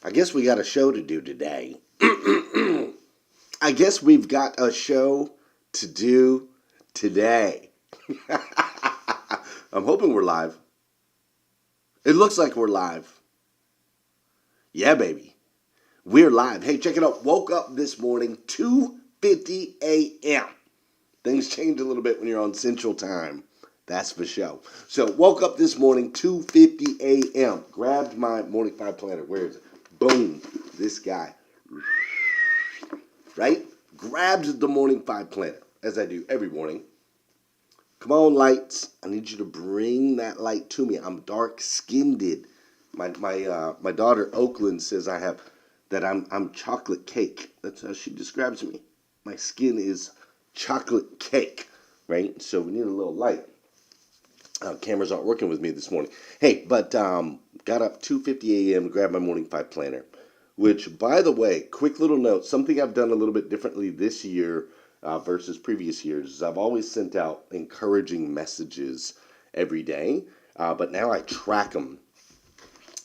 I guess we got a show to do today. I guess we've got a show to do today. I'm hoping we're live. It looks like we're live. Yeah, baby. We're live. Hey, check it out. Woke up this morning, 2:50 a.m. Things change a little bit when you're on Central Time. That's for sure. So, woke up this morning, 2:50 a.m. Grabbed my morning five planner. Where is it? Boom. This guy. Right? Grabbed the morning five planner, as I do every morning. Come on, lights. I need you to bring that light to me. I'm dark-skinned. My daughter Oakland says I'm chocolate cake. That's how she describes me. My skin is chocolate cake, right? So we need a little light. Cameras aren't working with me this morning. Hey, but got up 2:50 a.m. to grab my morning five planner, which, by the way, quick little note, something I've done a little bit differently this year versus previous years is I've always sent out encouraging messages every day, but now I track them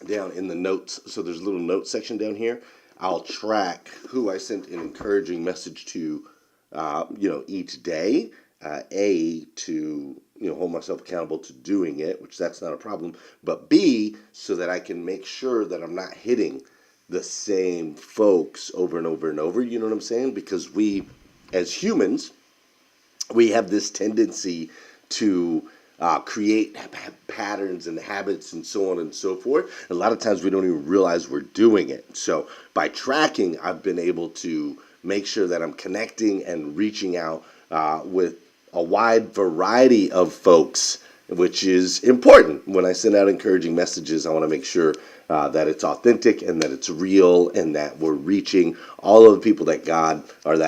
down in the notes. So there's a little note section down here. I'll track who I sent an encouraging message to, each day. To hold myself accountable to doing it, which that's not a problem. But B, so that I can make sure that I'm not hitting the same folks over and over and over. You know what I'm saying? Because we, as humans, we have this tendency to create patterns and habits and so on and so forth. A lot of times we don't even realize we're doing it. So by tracking, I've been able to make sure that I'm connecting and reaching out with a wide variety of folks, which is important. When I send out encouraging messages, I want to make sure that it's authentic and that it's real and that we're reaching all of the people that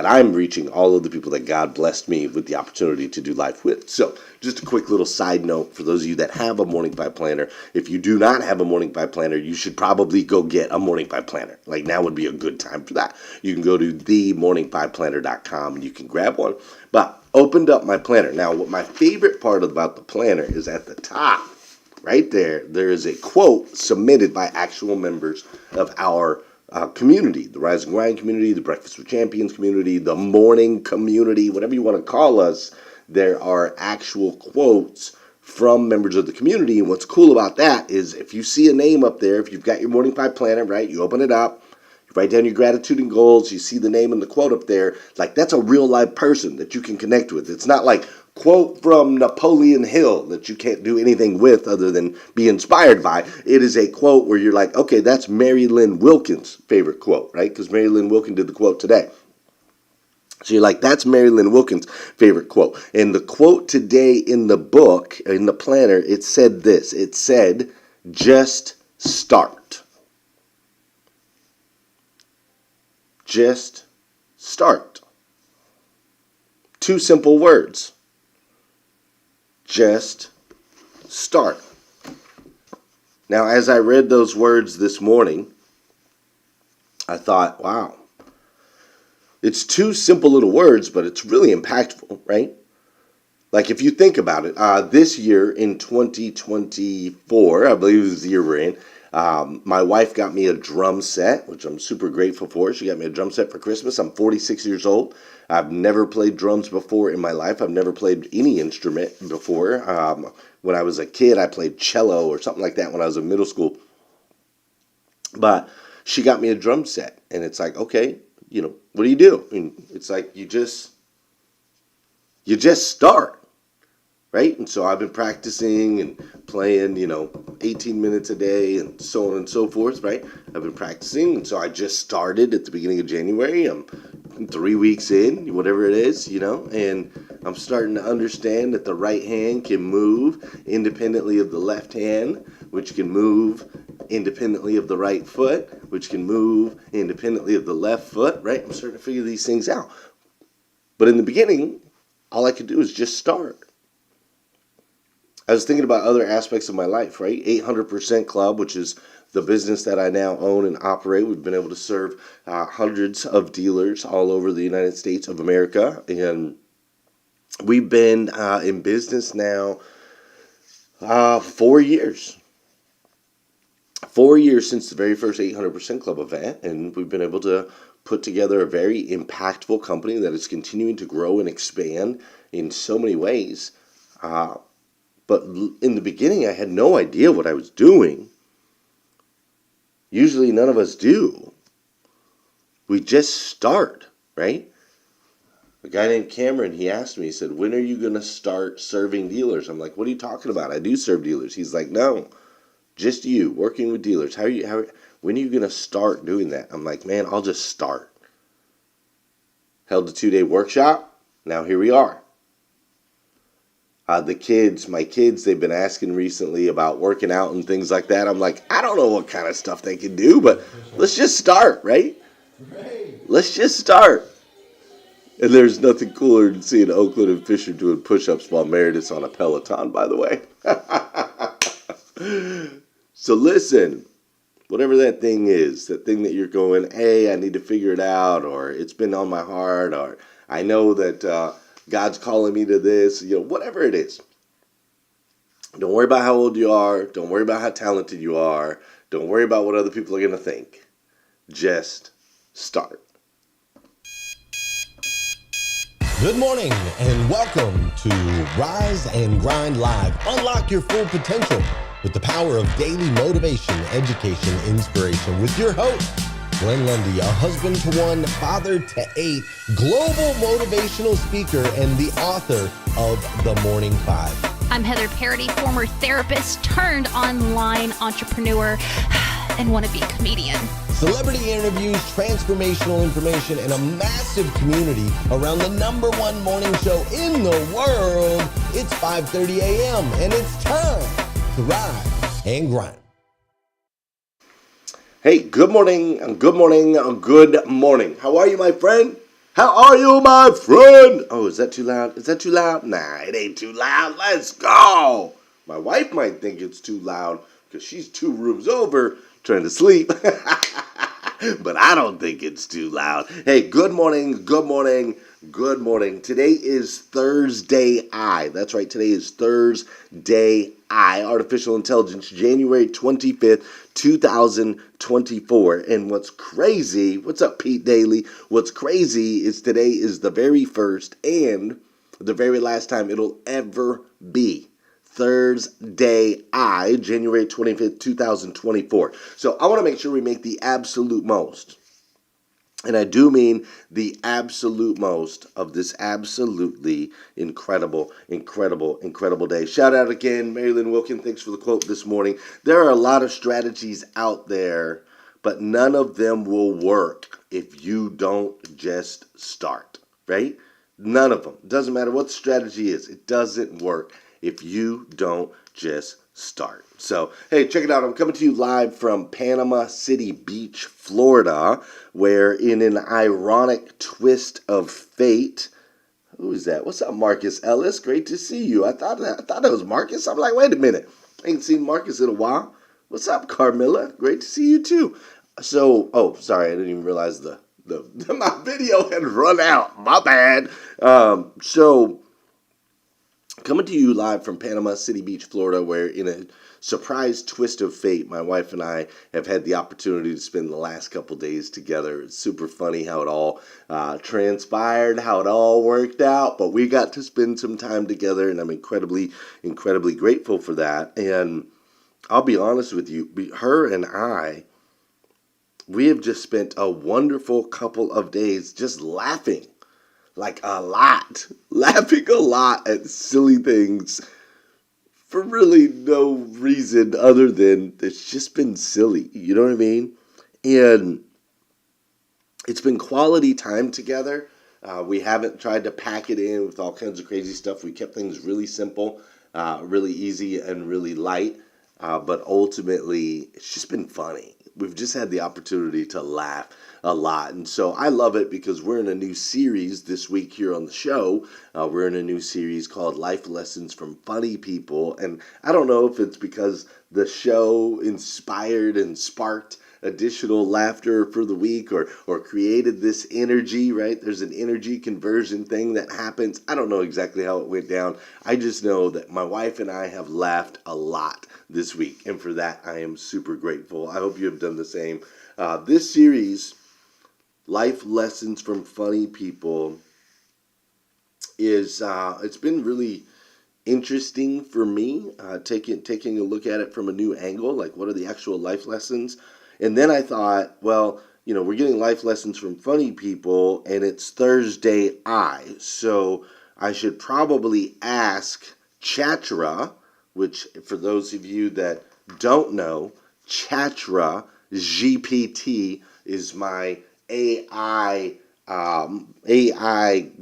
I'm reaching all of the people that God blessed me with the opportunity to do life with. So just a quick little side note for those of you that have a morning five planner. If you do not have a morning five planner, you should probably go get a morning five planner. Like, now would be a good time for that. You can go to themorningfiveplanner.com and you can grab one. But opened up my planner. Now, what my favorite part about the planner is at the top, right there is a quote submitted by actual members of our community, the Rise and Grind community, the Breakfast with Champions community, the morning community, whatever you want to call us. There are actual quotes from members of the community. And what's cool about that is if you see a name up there, if you've got your morning five planner, right, you open it up, you write down your gratitude and goals, you see the name and the quote up there, like, that's a real life person that you can connect with. It's not like quote from Napoleon Hill that you can't do anything with other than be inspired by. It is a quote where you're like, okay, that's Mary Lynn Wilkins' favorite quote, right? Because Mary Lynn Wilkins did the quote today. So you're like, that's Mary Lynn Wilkins' favorite quote. And the quote today in the book, in the planner, it said this. It said, just start. Just start. Two simple words. Just start. Now, as I read those words this morning, I thought, wow, it's two simple little words, but it's really impactful, right? Like, if you think about it, this year in 2024, I believe it was the year we're in, my wife got me a drum set, which I'm super grateful for. She got me a drum set for Christmas. I'm 46 years old. I've never played drums before in my life. I've never played any instrument before. When I was a kid, I played cello or something like that when I was in middle school. But she got me a drum set, and it's like, okay, what do you do? And it's like, you just start. Right? And so I've been practicing and playing, 18 minutes a day and so on and so forth, right? I've been practicing, and so I just started at the beginning of January. I'm 3 weeks in, whatever it is, and I'm starting to understand that the right hand can move independently of the left hand, which can move independently of the right foot, which can move independently of the left foot, right? I'm starting to figure these things out. But in the beginning, all I could do is just start. I was thinking about other aspects of my life, right? 800% Club, which is the business that I now own and operate. We've been able to serve hundreds of dealers all over the United States of America. And we've been in business now 4 years. 4 years since the very first 800% Club event, and we've been able to put together a very impactful company that is continuing to grow and expand in so many ways. But in the beginning, I had no idea what I was doing. Usually, none of us do. We just start, right? A guy named Cameron, he asked me, he said, when are you going to start serving dealers? I'm like, what are you talking about? I do serve dealers. He's like, no, just you, working with dealers. When are you going to start doing that? I'm like, man, I'll just start. Held a 2-day workshop. Now here we are. My kids, they've been asking recently about working out and things like that. I'm like, I don't know what kind of stuff they can do, but let's just start, right? Let's just start. And there's nothing cooler than seeing Oakland and Fisher doing push-ups while Meredith's on a Peloton, by the way. So listen, whatever that thing is, that thing that you're going, hey, I need to figure it out, or it's been on my heart, or I know that God's calling me to this, whatever it is. Don't worry about how old you are. Don't worry about how talented you are. Don't worry about what other people are going to think. Just start. Good morning and welcome to Rise and Grind Live. Unlock your full potential with the power of daily motivation, education, inspiration with your host, Glenn Lundy, a husband to one, father to 8, global motivational speaker, and the author of The Morning 5. I'm Heather Parady, former therapist turned online entrepreneur and wannabe comedian. Celebrity interviews, transformational information, and a massive community around the #1 morning show in the world. It's 5:30 a.m. and it's time to rise and grind. Hey, good morning, good morning, good morning. How are you, my friend? How are you, my friend? Oh, is that too loud? Is that too loud? Nah, it ain't too loud. Let's go. My wife might think it's too loud because she's 2 rooms over trying to sleep. But I don't think it's too loud. Hey, good morning, good morning, good morning. Today is Thursday That's right, today is Thursday Artificial Intelligence, January 25th, 2024. And what's crazy, what's up, Pete Daly? What's crazy is today is the very first and the very last time it'll ever be Thursday January 25th, 2024. So I want to make sure we make the absolute most, and I do mean the absolute most of this absolutely incredible, incredible, incredible day. Shout out again, Marilyn Wilkin. Thanks for the quote this morning. There are a lot of strategies out there, but none of them will work if you don't just start, right? None of them. Doesn't matter what the strategy is. It doesn't work if you don't just start. So, hey, check it out. I'm coming to you live from Panama City Beach, Florida, where in an ironic twist of fate, who is that? What's up, Marcus Ellis? Great to see you. I thought it was Marcus. I'm like, wait a minute. I ain't seen Marcus in a while. What's up, Carmilla? Great to see you too. So, sorry, I didn't even realize my video had run out. My bad. Coming to you live from Panama City Beach, Florida, where in a surprise twist of fate, my wife and I have had the opportunity to spend the last couple days together. It's super funny how it all transpired, how it all worked out, but we got to spend some time together, and I'm incredibly, incredibly grateful for that. And I'll be honest with you, her and I, we have just spent a wonderful couple of days just laughing. Like a lot. Laughing a lot at silly things for really no reason other than it's just been silly. You know what I mean? And it's been quality time together. We haven't tried to pack it in with all kinds of crazy stuff. We kept things really simple, really easy, and really light. But ultimately, it's just been funny. We've just had the opportunity to laugh a lot. And so I love it because we're in a new series this week here on the show. We're in a new series called Life Lessons from Funny People. And I don't know if it's because the show inspired and sparked additional laughter for the week or created this energy, right? There's an energy conversion thing that happens. I don't know exactly how it went down. I just know that my wife and I have laughed a lot this week, and for that I am super grateful. I hope you have done the same. This series, Life Lessons from Funny People, is it's been really interesting for me, taking a look at it from a new angle, like what are the actual life lessons. And then I thought, well, we're getting life lessons from funny people, and it's Thursday so I should probably ask Chatra, which for those of you that don't know, Chatra GPT is my AI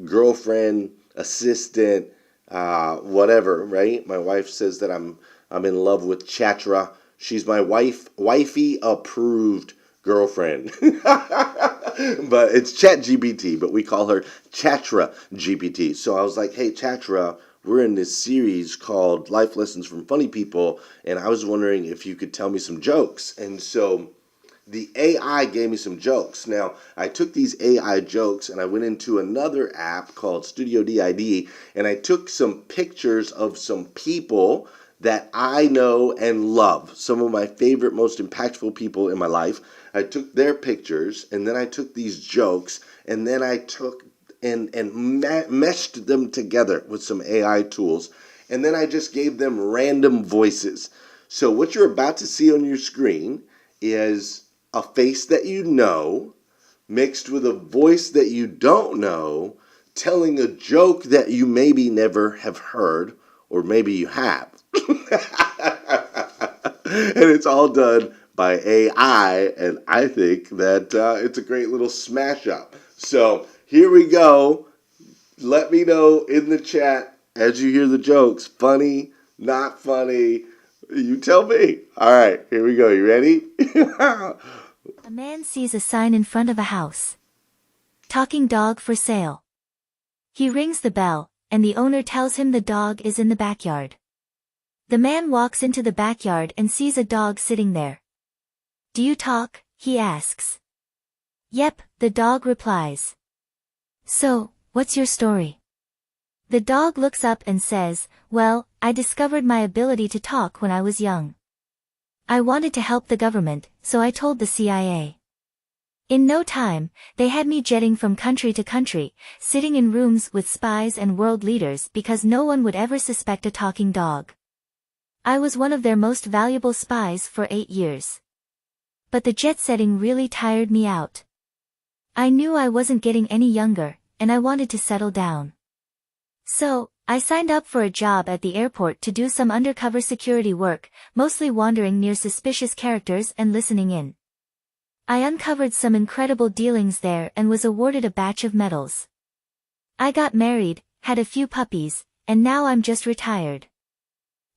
girlfriend, assistant, whatever, right? My wife says that I'm in love with Chatra. She's my wifey approved girlfriend. But it's Chat GPT, but we call her Chatra GPT. So I was like, hey Chatra, we're in this series called Life Lessons from Funny People, and I was wondering if you could tell me some jokes. And so the AI gave me some jokes. Now, I took these AI jokes and I went into another app called Studio DID, and I took some pictures of some people that I know and love. Some of my favorite, most impactful people in my life. I took their pictures, and then I took these jokes, and then I took and meshed them together with some AI tools, and then I just gave them random voices. So what you're about to see on your screen is a face that you know mixed with a voice that you don't know telling a joke that you maybe never have heard, or maybe you have. And it's all done by AI, and I think that it's a great little smash up. So here we go. Let me know in the chat as you hear the jokes. Funny, not funny. You tell me. All right, here we go. You ready? A man sees a sign in front of a house. Talking dog for sale. He rings the bell, and the owner tells him the dog is in the backyard. The man walks into the backyard and sees a dog sitting there. Do you talk? He asks. Yep, the dog replies. So, what's your story? The dog looks up and says, well, I discovered my ability to talk when I was young. I wanted to help the government, so I told the CIA. In no time, they had me jetting from country to country, sitting in rooms with spies and world leaders because no one would ever suspect a talking dog. I was one of their most valuable spies for 8 years. But the jet setting really tired me out. I knew I wasn't getting any younger, and I wanted to settle down. So, I signed up for a job at the airport to do some undercover security work, mostly wandering near suspicious characters and listening in. I uncovered some incredible dealings there and was awarded a batch of medals. I got married, had a few puppies, and now I'm just retired.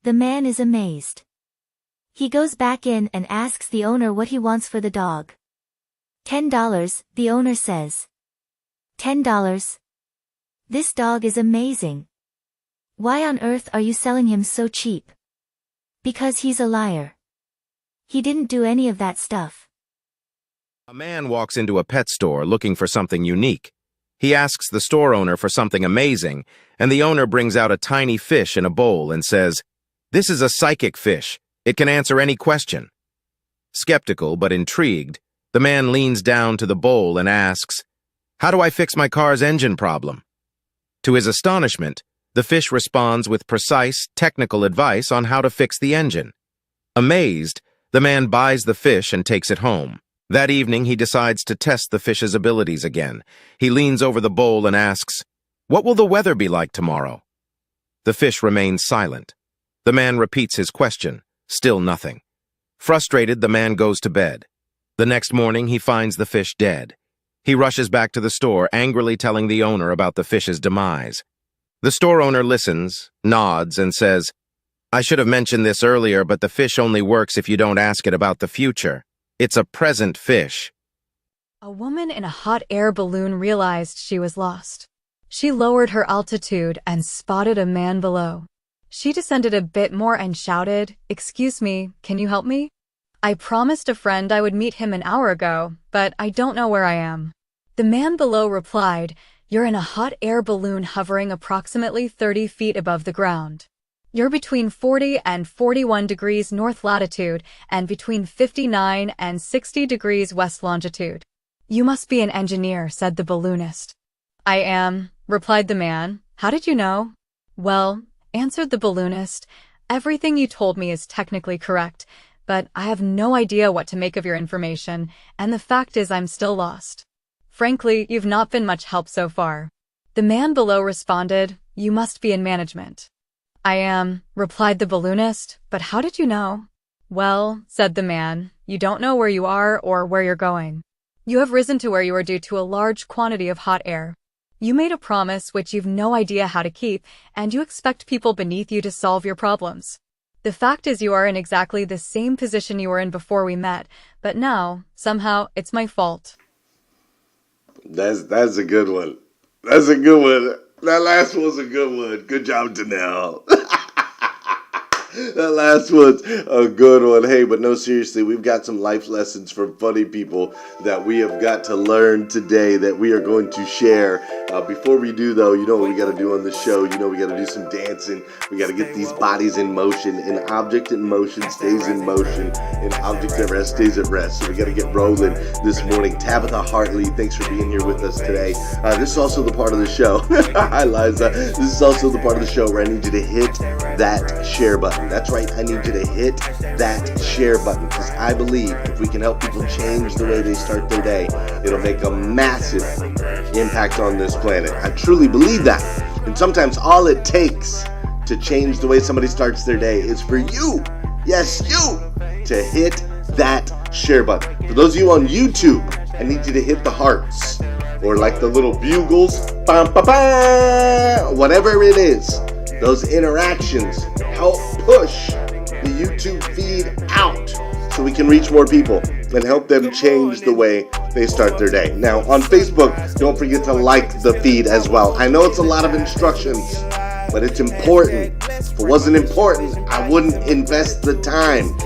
The man is amazed. He goes back in and asks the owner what he wants for the dog. $10, the owner says. $10? This dog is amazing. Why on earth are you selling him so cheap? Because he's a liar. He didn't do any of that stuff. A man walks into a pet store looking for something unique. He asks the store owner for something amazing, and the owner brings out a tiny fish in a bowl and says, "This is a psychic fish. It can answer any question." Skeptical but intrigued, the man leans down to the bowl and asks, "How do I fix my car's engine problem?" To his astonishment, the fish responds with precise, technical advice on how to fix the engine. Amazed, the man buys the fish and takes it home. That evening, he decides to test the fish's abilities again. He leans over the bowl and asks, "What will the weather be like tomorrow?" The fish remains silent. The man repeats his question, still nothing. Frustrated, the man goes to bed. The next morning, he finds the fish dead. He rushes back to the store, angrily telling the owner about the fish's demise. The store owner listens, nods, and says, "I should have mentioned this earlier, but the fish only works if you don't ask it about the future. It's a present fish." A woman in a hot air balloon realized she was lost. She lowered her altitude and spotted a man below. She descended a bit more and shouted, "Excuse me, can you help me?" I promised a friend I would meet him an hour ago, but I don't know where I am. The man below replied, "You're in a hot air balloon hovering approximately 30 feet above the ground. You're between 40 and 41 degrees north latitude and between 59 and 60 degrees west longitude. You must be an engineer," said the balloonist. "I am," replied the man. "How did you know?" "Well," answered the balloonist, "everything you told me is technically correct, but I have no idea what to make of your information, and the fact is I'm still lost. Frankly, you've not been much help so far." The man below responded, "You must be in management." "I am," replied the balloonist, "but how did you know?" "Well," said the man, "you don't know where you are or where you're going. You have risen to where you are due to a large quantity of hot air. You made a promise which you've no idea how to keep, and you expect people beneath you to solve your problems. The fact is you are in exactly the same position you were in before we met, but now, somehow, it's my fault." That's a good one. That's a good one. That last one's a good one. Good job, Danelle. That last one's a good one. Hey, but no, seriously, we've got some life lessons from funny people that we have got to learn today that we are going to share. Before we do, though, you know what we got to do on the show. You know we got to do some dancing. We got to get these bodies in motion. An object in motion stays in motion. An object at rest stays at rest. So we got to get rolling this morning. Tabitha Hartley, thanks for being here with us today. This is also the part of the show. Hi, Liza. This is also the part of the show where I need you to hit that share button. That's right, I need you to hit that share button because I believe if we can help people change the way they start their day, it'll make a massive impact on this planet. I truly believe that. And sometimes all it takes to change the way somebody starts their day is for you, yes, you, to hit that share button. For those of you on YouTube, I need you to hit the hearts or like the little bugles, bam, ba, ba, whatever it is. Those interactions help push the YouTube feed out so we can reach more people and help them change the way they start their day. Now, on Facebook, don't forget to like the feed as well. I know it's a lot of instructions, but it's important. If it wasn't important, I wouldn't invest the time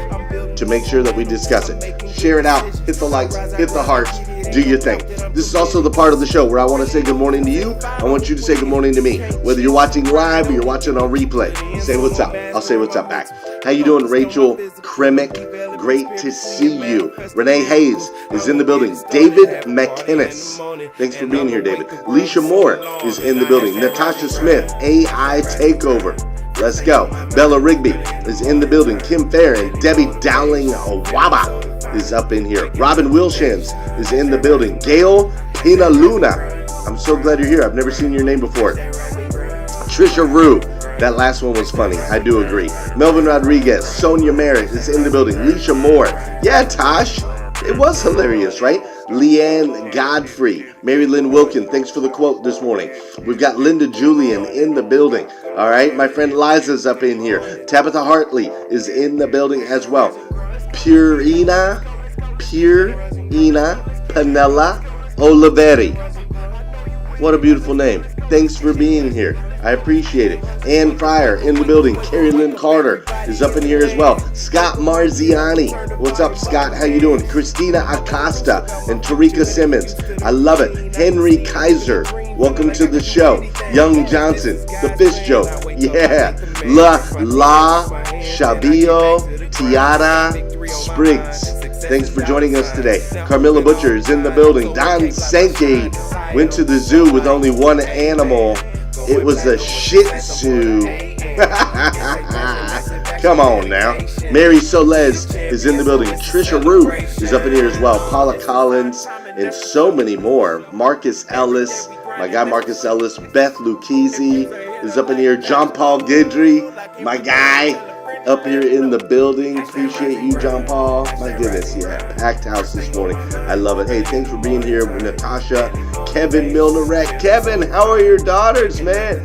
to make sure that we discuss it. Share it out, hit the likes, hit the hearts, do your thing. This is also the part of the show where I want to say good morning to you. I want you to say good morning to me. Whether you're watching live or you're watching on replay, say what's up. I'll say what's up back. How you doing, Rachel Kremick? Great to see you. Renee Hayes is in the building. David McInnes. Thanks for being here, David. Alicia Moore is in the building. Natasha Smith, AI Takeover. Let's go. Bella Rigby is in the building. Kim Fair and Debbie Dowling Waba is up in here. Robin Wilshans is in the building. Gail Pina Luna. I'm so glad you're here. I've never seen your name before. Trisha Rue. That last one was funny. I do agree. Melvin Rodriguez. Sonia Merritt is in the building. Leisha Moore. Yeah, Tosh. It was hilarious, right? Leanne Godfrey. Mary Lynn Wilkin. Thanks for the quote this morning. We've got Linda Julian in the building. All right. My friend Liza's up in here. Tabitha Hartley is in the building as well. Purina Panella Oliveri. What a beautiful name. Thanks for being here. I appreciate it. Ann Pryor in the building. Carrie Lynn Carter is up in here as well. Scott Marziani. What's up, Scott? How you doing? Christina Acosta and Tarika Simmons. I love it. Henry Kaiser. Welcome to the show. Young Johnson. The Fish Joke. Yeah. La Shabio Tiara Spriggs. Thanks for joining us today. Carmilla Butcher is in the building. Don Sankey went to the zoo with only one animal. It was a Shih Tzu. Come on now. Mary Soles is in the building. Trisha Rue is up in here as well. Paula Collins and so many more. Marcus Ellis, my guy Marcus Ellis. Beth Lucchese is up in here. John Paul Guidry, my guy, up here in the building. Appreciate you, John Paul. My goodness, yeah. Packed house this morning. I love it. Hey, thanks for being here with Natasha. Kevin Milnerette. Kevin, how are your daughters, man?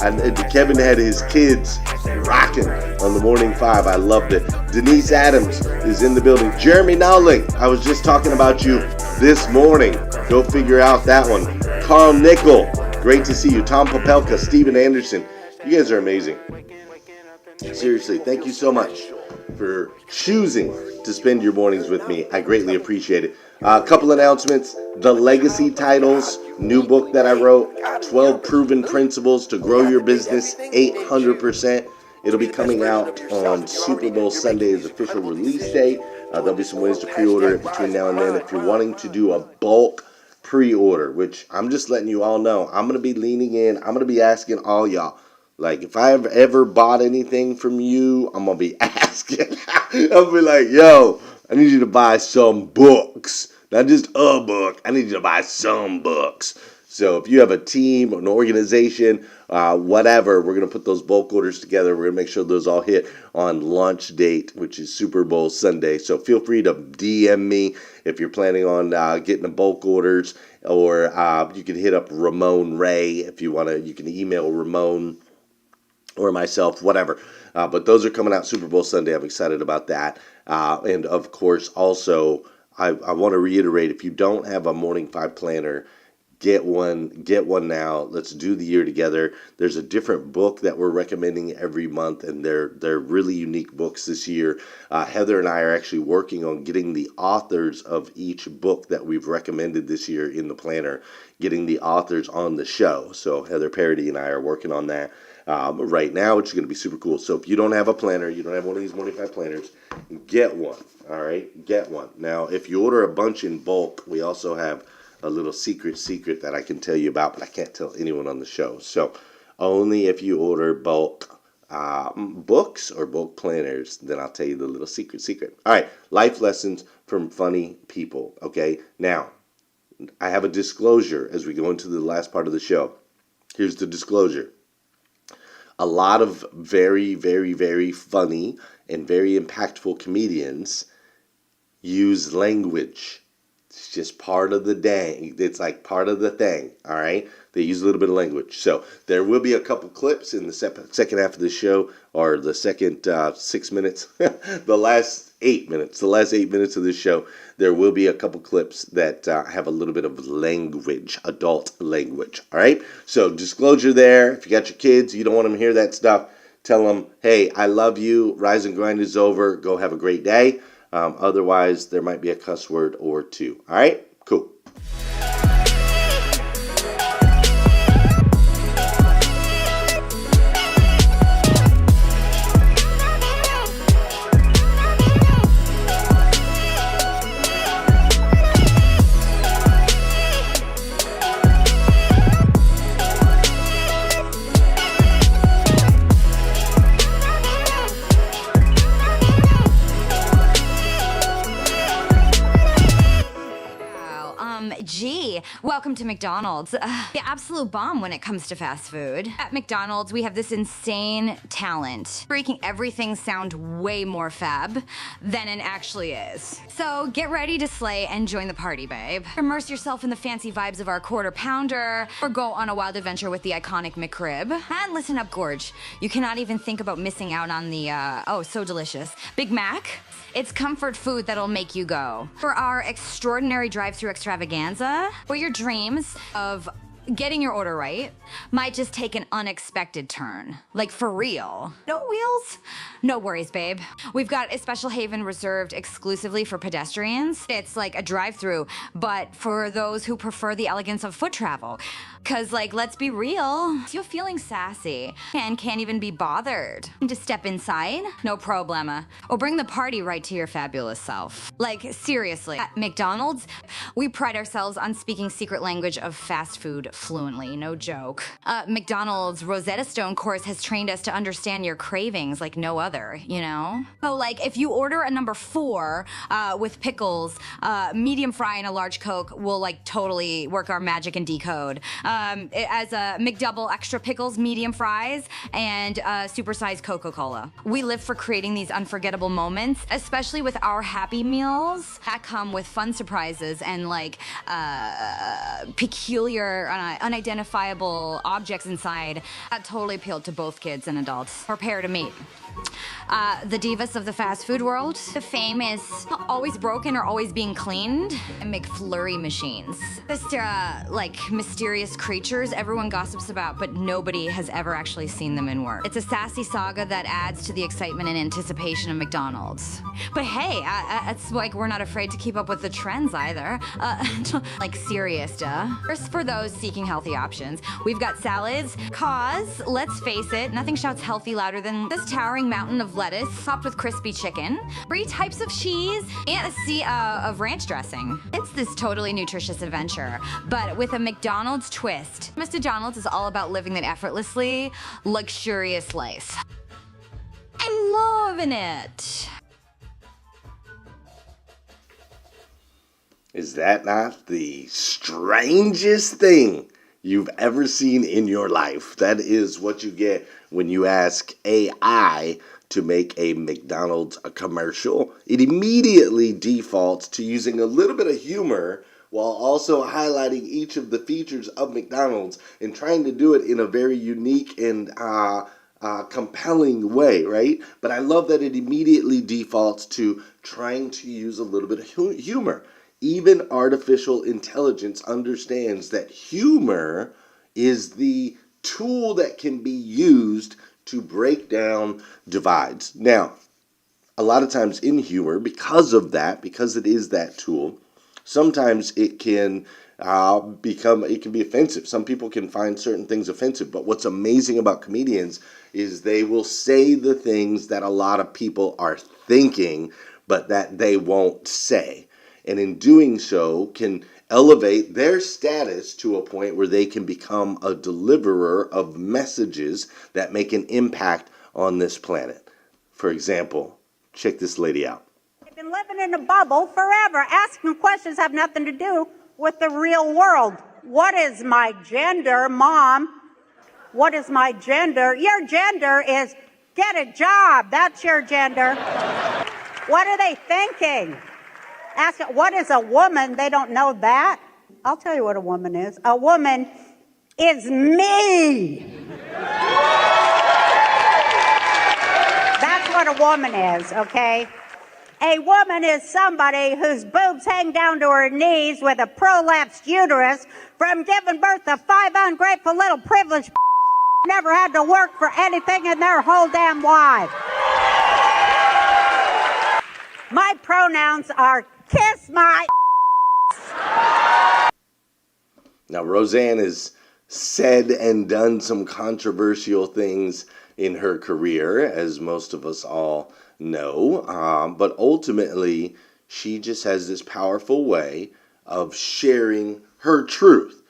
And Kevin had his kids rocking on the Morning 5. I loved it. Denise Adams is in the building. Jeremy Nowling, I was just talking about you this morning. Go figure out that one. Carl Nickel, great to see you. Tom Popelka, Steven Anderson. You guys are amazing. Seriously, thank you so much for choosing to spend your mornings with me. I greatly appreciate it. A couple announcements. The Legacy Titles, new book that I wrote, 12 Proven Principles to Grow Your Business 800%. It'll be coming out on Super Bowl Sunday's official release date. There'll be some ways to pre-order it between now and then. If you're wanting to do a bulk pre-order, which I'm just letting you all know, I'm going to be leaning in. I'm going to be asking all y'all. Like, if I have ever bought anything from you, I'm going to be asking. I'll be like, yo, I need you to buy some books. Not just a book. I need you to buy some books. So if you have a team, an organization, whatever, we're going to put those bulk orders together. We're going to make sure those all hit on launch date, which is Super Bowl Sunday. So feel free to DM me if you're planning on getting the bulk orders, or you can hit up Ramon Ray if you want to. You can email Ramon or myself, whatever. But those are coming out Super Bowl Sunday. I'm excited about that. And of course, also, I want to reiterate, if you don't have a Morning 5 planner, get one now. Let's do the year together. There's a different book that we're recommending every month, and they're really unique books this year. Heather and I are actually working on getting the authors of each book that we've recommended this year in the planner, getting the authors on the show. So Heather Parady and I are working on that right now, which is going to be super cool. So if you don't have a planner, you don't have one of these Morning 5 planners, get one. All right, get one. Now, if you order a bunch in bulk, we also have a little secret that I can tell you about, but I can't tell anyone on the show. So only if you order bulk books or bulk planners, then I'll tell you the little secret. All right, life lessons from funny people. Okay, now I have a disclosure as we go into the last part of the show. Here's the disclosure. A lot of very, very, very funny and very impactful comedians use language. It's just part of the dang. It's like part of the thing, all right? They use a little bit of language. So there will be a couple clips in the second half of the show, or the second 6 minutes, the last 8 minutes. The last 8 minutes of this show, there will be a couple clips that have a little bit of language, adult language, all right? So disclosure there. If you got your kids, you don't want them to hear that stuff, tell them, hey, I love you. Rise and Grind is over. Go have a great day. Otherwise, there might be a cuss word or two. All right? Cool. Gee, welcome to McDonald's. The absolute bomb when it comes to fast food. At McDonald's, we have this insane talent, making everything sound way more fab than it actually is. So get ready to slay and join the party, babe. Immerse yourself in the fancy vibes of our Quarter Pounder, or go on a wild adventure with the iconic McRib. And listen up, Gorge. You cannot even think about missing out on the, oh, so delicious, Big Mac. It's comfort food that'll make you go. For our extraordinary drive-thru extravaganza, where your dreams of getting your order right might just take an unexpected turn. Like, for real. No wheels? No worries, babe. We've got a special haven reserved exclusively for pedestrians. It's like a drive-thru, but for those who prefer the elegance of foot travel. Cause, like, let's be real, if you're feeling sassy and can't even be bothered to step inside, no problema. Or bring the party right to your fabulous self. Like, seriously, at McDonald's, we pride ourselves on speaking secret language of fast food fluently, no joke. McDonald's Rosetta Stone course has trained us to understand your cravings like no other, you know? So, like, if you order a number 4 with pickles, medium fry and a large Coke, we'll, like, totally work our magic and decode. As a McDouble extra pickles, medium fries, and supersized Coca-Cola. We live for creating these unforgettable moments, especially with our Happy Meals that come with fun surprises and, like, peculiar, unidentifiable objects inside that totally appeal to both kids and adults. Prepare to meet. The divas of the fast food world. The famous always broken or always being cleaned McFlurry machines. Just like mysterious creatures everyone gossips about, but nobody has ever actually seen them in work. It's a sassy saga that adds to the excitement and anticipation of McDonald's. But hey, it's like we're not afraid to keep up with the trends either. Like serious, duh. First, for those seeking healthy options, we've got salads, cause, let's face it, nothing shouts healthy louder than this towering mountain of lettuce topped with crispy chicken, 3 types of cheese, and a sea of ranch dressing. It's this totally nutritious adventure, but with a McDonald's twist. Mr. McDonald's is all about living that effortlessly luxurious life. I'm loving it. Is that not the strangest thing you've ever seen in your life? That is what you get when you ask AI to make a McDonald's commercial. It immediately defaults to using a little bit of humor while also highlighting each of the features of McDonald's and trying to do it in a very unique and compelling way, right? But I love that it immediately defaults to trying to use a little bit of humor. Even artificial intelligence understands that humor is the tool that can be used to break down divides. Now, a lot of times in humor, because it is that tool, sometimes it can be offensive. Some people can find certain things offensive, but what's amazing about comedians is they will say the things that a lot of people are thinking, but that they won't say. And in doing so, can elevate their status to a point where they can become a deliverer of messages that make an impact on this planet. For example, check this lady out. They've been living in a bubble forever. Asking questions have nothing to do with the real world. What is my gender, Mom? What is my gender? Your gender is get a job. That's your gender. What are they thinking? Ask what is a woman? They don't know that. I'll tell you what a woman is. A woman is me. That's what a woman is, okay? A woman is somebody whose boobs hang down to her knees with a prolapsed uterus from giving birth to 5 ungrateful little privileged never had to work for anything in their whole damn life. My pronouns are kiss my. Now, Roseanne has said and done some controversial things in her career, as most of us all know, but ultimately, she just has this powerful way of sharing her truth.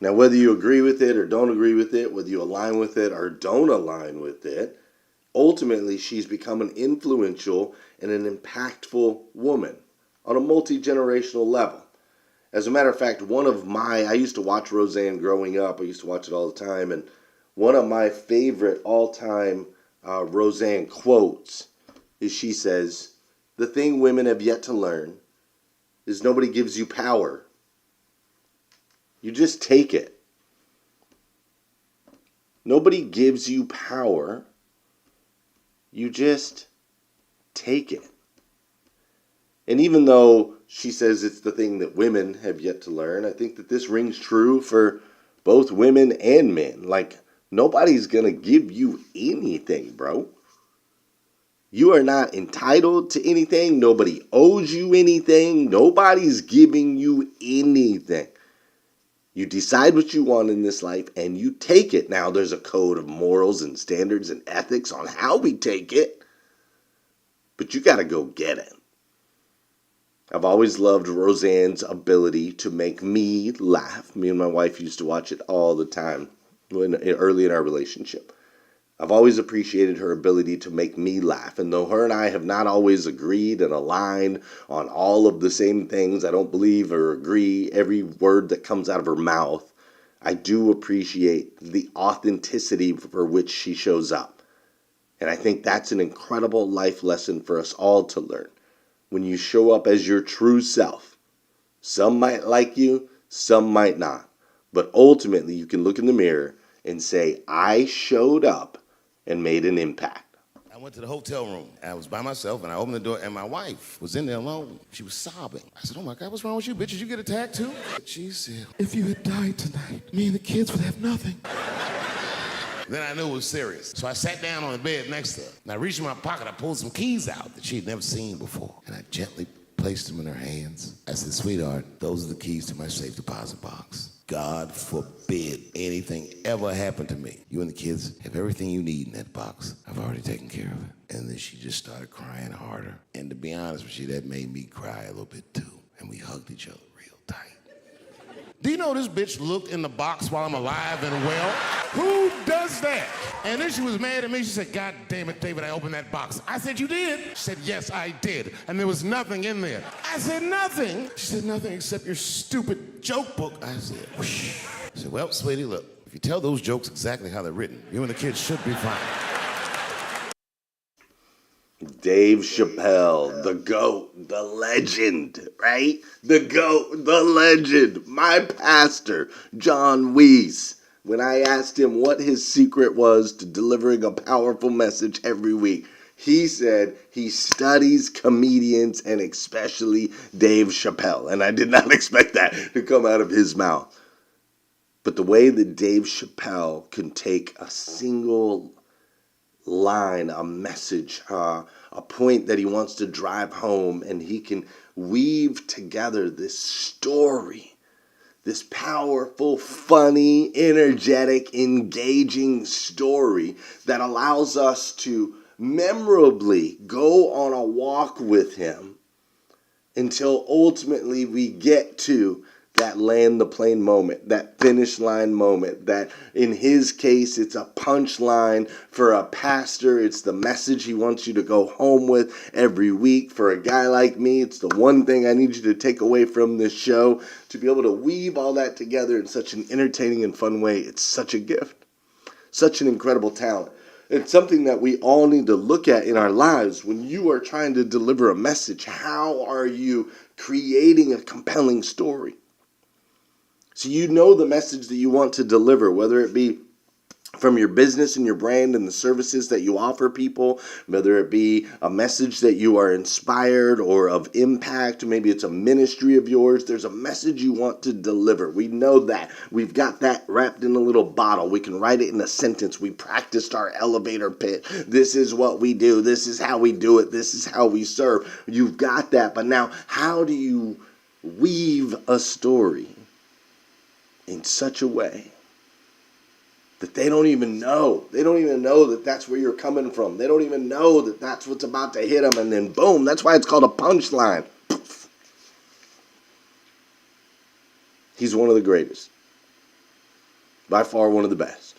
Now, whether you agree with it or don't agree with it, whether you align with it or don't align with it, ultimately, she's become an influential and an impactful woman on a multi-generational level. As a matter of fact, I used to watch Roseanne growing up. I used to watch it all the time. And one of my favorite all-time Roseanne quotes is she says, "The thing women have yet to learn is nobody gives you power. You just take it. Nobody gives you power. You just take it." And even though she says it's the thing that women have yet to learn, I think that this rings true for both women and men. Like, nobody's going to give you anything, bro. You are not entitled to anything. Nobody owes you anything. Nobody's giving you anything. You decide what you want in this life and you take it. Now, there's a code of morals and standards and ethics on how we take it, but you got to go get it. I've always loved Roseanne's ability to make me laugh. Me and my wife used to watch it all the time early in our relationship. I've always appreciated her ability to make me laugh. And though her and I have not always agreed and aligned on all of the same things, I don't believe or agree every word that comes out of her mouth, I do appreciate the authenticity for which she shows up. And I think that's an incredible life lesson for us all to learn. When you show up as your true self, some might like you, some might not. But ultimately, you can look in the mirror and say, I showed up and made an impact. went to the hotel room. I was by myself, and I opened the door, and my wife was in there alone. She was sobbing. I said, oh, my God, what's wrong with you, bitch? Did you get attacked, too? She said, if you had died tonight, me and the kids would have nothing. Then I knew it was serious. So I sat down on the bed next to her, and I reached in my pocket. I pulled some keys out that she had never seen before, and I gently placed them in her hands. I said, sweetheart, those are the keys to my safe deposit box. God forbid anything ever happened to me. You and the kids have everything you need in that box. I've already taken care of it. And then she just started crying harder. And to be honest with you, that made me cry a little bit too. And we hugged each other real tight. Do you know this bitch looked in the box while I'm alive and well? Who does that? And then she was mad at me. She said, God damn it, David, I opened that box. I said, you did? She said, yes, I did. And there was nothing in there. I said, nothing? She said, nothing except your stupid joke book. I said, whoosh. I said, well, sweetie, look, if you tell those jokes exactly how they're written, you and the kids should be fine. Dave Chappelle, the GOAT, the legend, right? The GOAT, the legend, my pastor, John Weiss. When I asked him what his secret was to delivering a powerful message every week, he said he studies comedians and especially Dave Chappelle. And I did not expect that to come out of his mouth. But the way that Dave Chappelle can take a single line, a message, a point that he wants to drive home, and he can weave together this story, this powerful, funny, energetic, engaging story that allows us to memorably go on a walk with him until ultimately we get to that land the plane moment, that finish line moment, that in his case, it's a punchline. For a pastor, it's the message he wants you to go home with every week. For a guy like me, it's the one thing I need you to take away from this show. To be able to weave all that together in such an entertaining and fun way, it's such a gift, such an incredible talent. It's something that we all need to look at in our lives. When you are trying to deliver a message, how are you creating a compelling story? So you know the message that you want to deliver, whether it be from your business and your brand and the services that you offer people, whether it be a message that you are inspired or of impact, maybe it's a ministry of yours, there's a message you want to deliver. We know that. We've got that wrapped in a little bottle. We can write it in a sentence. We practiced our elevator pitch. This is what we do. This is how we do it. This is how we serve. You've got that. But now, how do you weave a story in such a way that they don't even know? They don't even know that that's where you're coming from. They don't even know that that's what's about to hit them, and then boom, that's why it's called a punchline. He's one of the greatest. By far one of the best.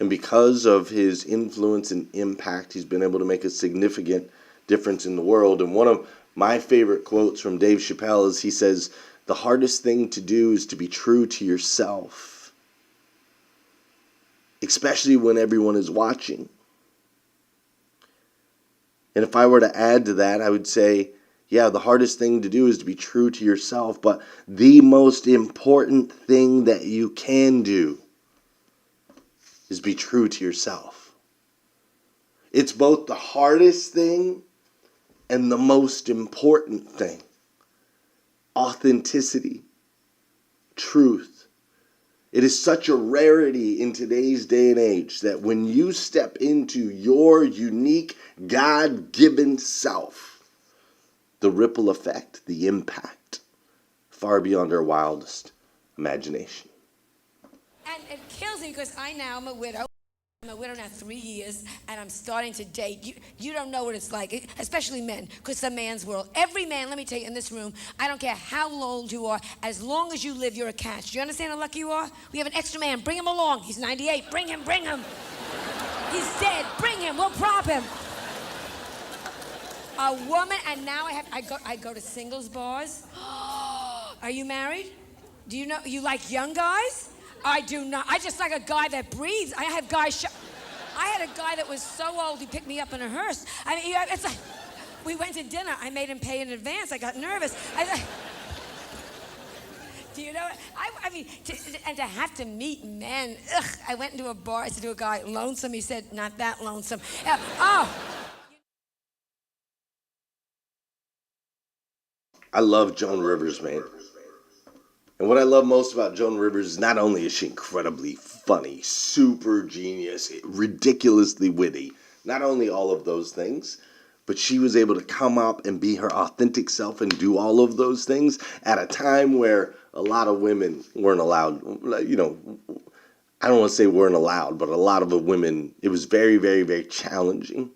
And because of his influence and impact, he's been able to make a significant difference in the world. And one of my favorite quotes from Dave Chappelle is he says, the hardest thing to do is to be true to yourself, especially when everyone is watching. And if I were to add to that, I would say, yeah, the hardest thing to do is to be true to yourself, but the most important thing that you can do is be true to yourself. It's both the hardest thing and the most important thing. Authenticity, truth. It is such a rarity in today's day and age that when you step into your unique God-given self, the ripple effect, the impact, far beyond our wildest imagination. And it kills me because I now am a widow. I'm a widow now 3 years, and I'm starting to date. You don't know what it's like, especially men, because it's a man's world. Every man, let me tell you, in this room, I don't care how old you are, as long as you live, you're a catch. Do you understand how lucky you are? We have an extra man. Bring him along. He's 98. Bring him, bring him. He's dead. Bring him. We'll prop him. A woman, and now I go to singles bars. Are you married? Do you know, you like young guys? I do not. I just like a guy that breathes. I have guys. I had a guy that was so old he picked me up in a hearse. I mean, it's like we went to dinner. I made him pay in advance. I got nervous. Do you know? I mean, and to have to meet men. Ugh, I went into a bar. I said to a guy, lonesome? He said, not that lonesome. I love Joan Rivers, man. And what I love most about Joan Rivers is not only is she incredibly funny, super genius, ridiculously witty, not only all of those things, but she was able to come up and be her authentic self and do all of those things at a time where a lot of women weren't allowed, you know, I don't want to say weren't allowed, but a lot of the women, it was very, very, very challenging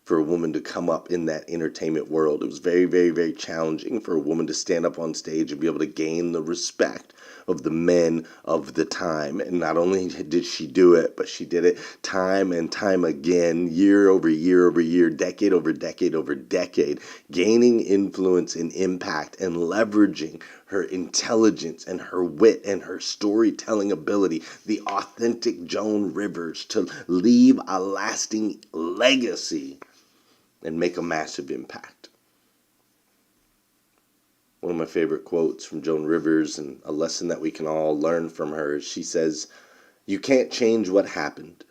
for a woman to come up in that entertainment world. It was very, very, very challenging for a woman to stand up on stage and be able to gain the respect of the men of the time. And not only did she do it, but she did it time and time again, year over year over year, decade over decade over decade, gaining influence and impact and leveraging her intelligence and her wit and her storytelling ability, the authentic Joan Rivers, to leave a lasting legacy and make a massive impact. One of my favorite quotes from Joan Rivers, and a lesson that we can all learn from her, is she says, "You can't change what happened.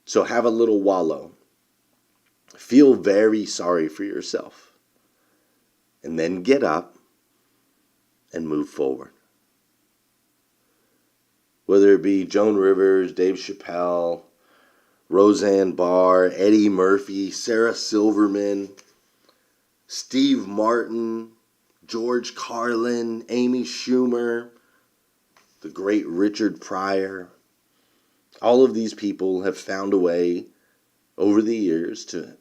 So have a little wallow. Feel very sorry for yourself. And then get up and move forward." Whether it be Joan Rivers, Dave Chappelle, Roseanne Barr, Eddie Murphy, Sarah Silverman, Steve Martin, George Carlin, Amy Schumer, the great Richard Pryor. All of these people have found a way over the years to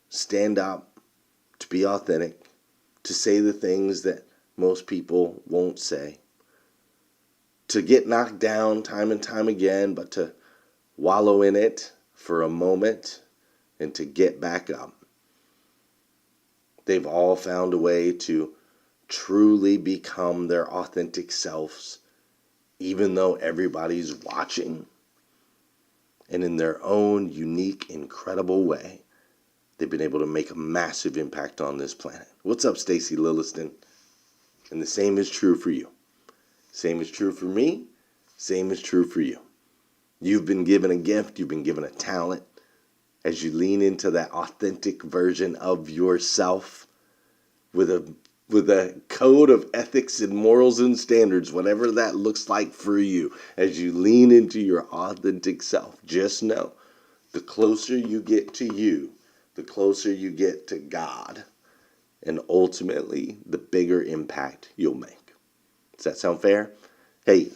stand up, to be authentic, to say the things that most people won't say, to get knocked down time and time again, but to wallow in it for a moment and to get back up. They've all found a way to truly become their authentic selves, even though everybody's watching. And in their own unique, incredible way, they've been able to make a massive impact on this planet. What's up, Stacey Lilliston? And the same is true for you. Same is true for me. Same is true for you. You've been given a gift. You've been given a talent. As you lean into that authentic version of yourself with a code of ethics and morals and standards, whatever that looks like for you, as you lean into your authentic self, just know the closer you get to you, the closer you get to God, and ultimately the bigger impact you'll make. Does that sound fair? Hey,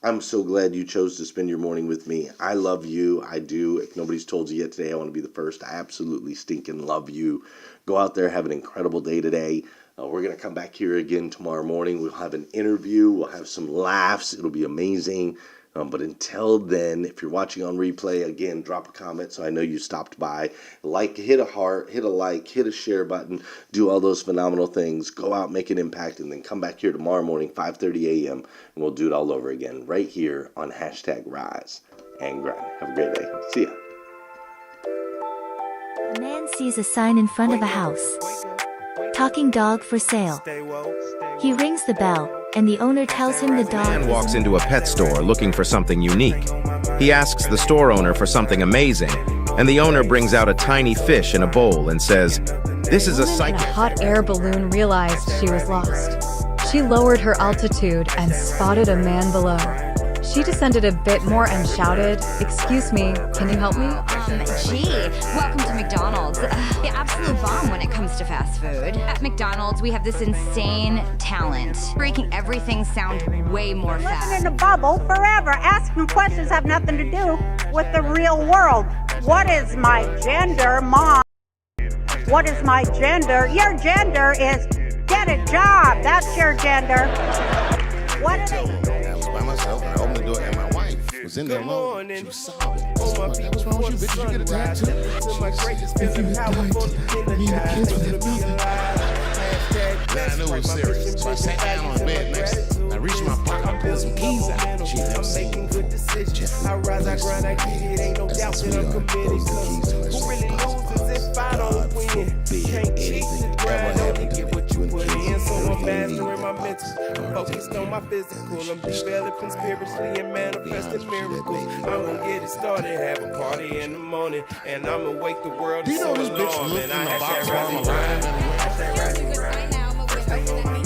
I'm so glad you chose to spend your morning with me. I love you. I do. If nobody's told you yet today, I want to be the first. I absolutely stinking love you. Go out there, have an incredible day today. We're going to come back here again tomorrow morning. We'll have an interview. We'll have some laughs. It'll be amazing. But until then, if you're watching on replay, again, drop a comment so I know you stopped by. Like, hit a heart, hit a like, hit a share button, do all those phenomenal things. Go out, make an impact, and then come back here tomorrow morning, 5:30 a.m., and we'll do it all over again right here on #Rise and Grind. Have a great day. See ya. A man sees a sign in front of a house. Talking dog for sale. He rings the bell, and the owner tells him the dog. A man walks into a pet store looking for something unique. He asks the store owner for something amazing, and the owner brings out a tiny fish in a bowl and says, "This is a A hot air balloon realized she was lost. She lowered her altitude and spotted a man below. She descended a bit more and shouted, "Excuse me, can you help me?" Gee, welcome to McDonald's. The absolute bomb when it comes to fast food. At McDonald's, we have this insane talent, making everything sound way more Living fast. in a bubble forever. Asking questions have nothing to do with the real world. What is my gender, Mom? What is my gender? Your gender is get a job. That's your gender. What are they? I was by myself, and I opened the door, and my wife was in there alone. She was sobbing. I said, "What's wrong with you, bitch? You get a tattoo?" If you had died tonight, me and the kids would have nothing. Now I knew it was serious, so I sat down on the bed next to her. I reached in my pocket, I pulled some keys out. She never seen me before. Jeffrey, I rise, I grind, I get it. Ain't no doubt that I'm committed. Who really loses if I don't win? Can't cheat, just grind on it, get what you put in. So I'm mastering my mental. focused on my physical. I'm developing spiritually and manifesting miracles. I'm gonna get it started, have a party in the morning, and I'ma wake the world. Do you know this bitch looked in the box while I'm alive? Because right now I'm a widow.